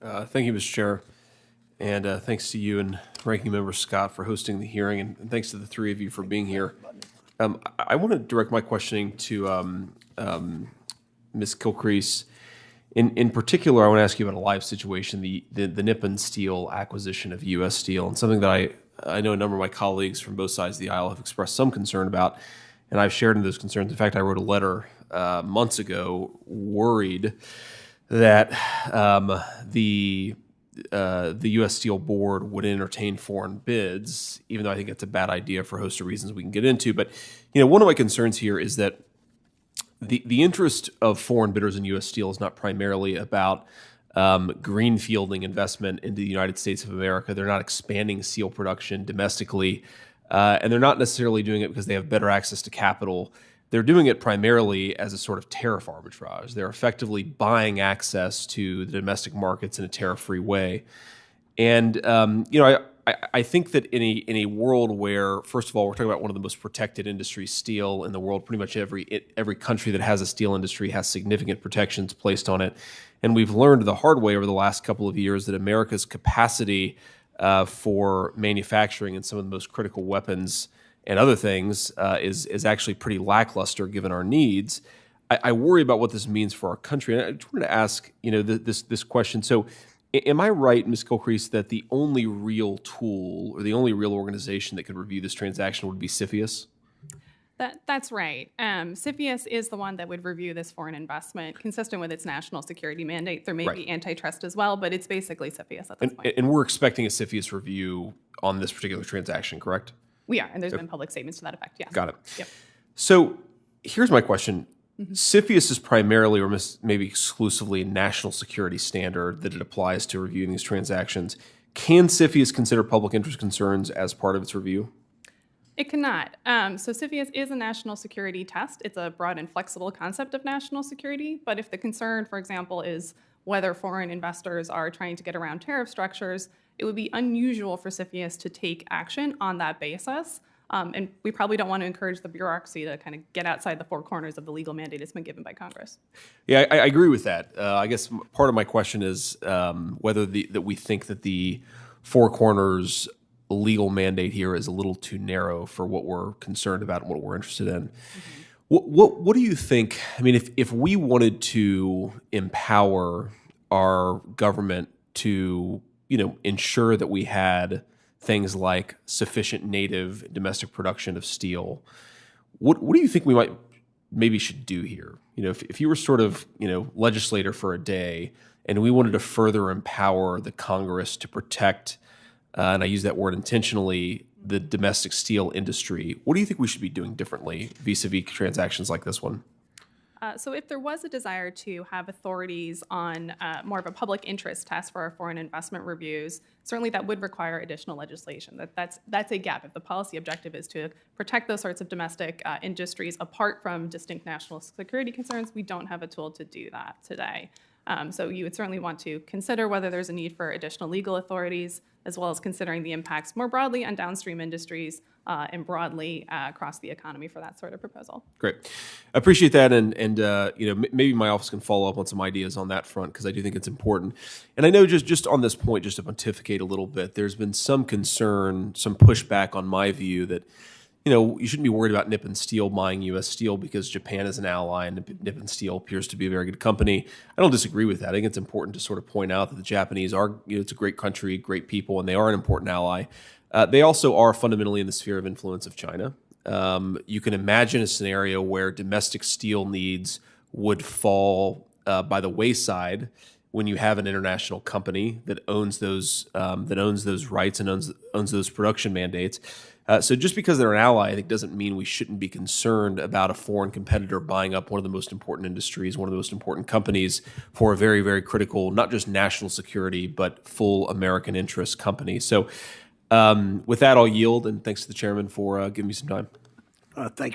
Thank you, Mr. Chair, and thanks to you and Ranking Member Scott for hosting the hearing, and thanks to the three of you for being here. I want to direct my questioning to Ms. Kilcrease. In particular, I want to ask you about a live situation, the Nippon Steel acquisition of U.S. Steel, and something that I know a number of my colleagues from both sides of the aisle have expressed some concern about, and I've shared in those concerns. In fact, I wrote a letter months ago worried that the U.S. Steel board would entertain foreign bids, even though I think it's a bad idea for a host of reasons we can get into. But one of my concerns here is that the interest of foreign bidders in U.S. Steel is not primarily about greenfielding investment into the United States of America. They're not expanding steel production domestically, and they're not necessarily doing it because they have better access to capital. They're doing it primarily as a sort of tariff arbitrage. They're effectively buying access to the domestic markets in a tariff-free way. And I think that in a world where, first of all, we're talking about one of the most protected industries, steel, in the world, pretty much every country that has a steel industry has significant protections placed on it. And we've learned the hard way over the last couple of years that America's capacity for manufacturing and some of the most critical weapons and other things is actually pretty lackluster given our needs. I worry about what this means for our country. And I just wanted to ask, this question. So, am I right, Ms. Kilcrease, that the only real tool or the only real organization that could review this transaction would be CFIUS? That's right. CFIUS is the one that would review this foreign investment consistent with its national security mandate. There may be antitrust as well, but it's basically CFIUS at this point. And we're expecting a CFIUS review on this particular transaction, correct? We are, and there's been public statements to that effect, yes. Got it. Yep. So here's my question. CFIUS is primarily or maybe exclusively a national security standard that it applies to reviewing these transactions. Can CFIUS consider public interest concerns as part of its review? It cannot. So CFIUS is a national security test. It's a broad and flexible concept of national security. But if the concern, for example, is whether foreign investors are trying to get around tariff structures, it would be unusual for CFIUS to take action on that basis. And we probably don't want to encourage the bureaucracy to kind of get outside the four corners of the legal mandate that's been given by Congress. Yeah, I agree with that. I guess part of my question is whether that we think that the four corners legal mandate here is a little too narrow for what we're concerned about and what we're interested in. What do you think? I mean, if we wanted to empower our government to ensure that we had things like sufficient native domestic production of steel, what do you think we maybe should do here? If you were sort of legislator for a day and we wanted to further empower the Congress to protect, and I use that word intentionally, the domestic steel industry, what do you think we should be doing differently vis-a-vis transactions like this one? So if there was a desire to have authorities on more of a public interest test for our foreign investment reviews, certainly that would require additional legislation. That's a gap. If the policy objective is to protect those sorts of domestic industries apart from distinct national security concerns, we don't have a tool to do that today. So you would certainly want to consider whether there's a need for additional legal authorities, as well as considering the impacts more broadly on downstream industries and broadly across the economy for that sort of proposal. Great. I appreciate that. And maybe my office can follow up on some ideas on that front, because I do think it's important. And I know just on this point, just to pontificate a little bit, there's been some concern, some pushback on my view that you shouldn't be worried about Nippon Steel buying U.S. Steel because Japan is an ally and Nippon Steel appears to be a very good company. I don't disagree with that. I think it's important to sort of point out that the Japanese are, it's a great country, great people, and they are an important ally. They also are fundamentally in the sphere of influence of China. You can imagine a scenario where domestic steel needs would fall by the wayside when you have an international company that owns those rights and owns those production mandates. So just because they're an ally, I think doesn't mean we shouldn't be concerned about a foreign competitor buying up one of the most important industries, one of the most important companies for a very, very critical, not just national security, but full American interest company. So with that, I'll yield, and thanks to the chairman for giving me some time. Thank you.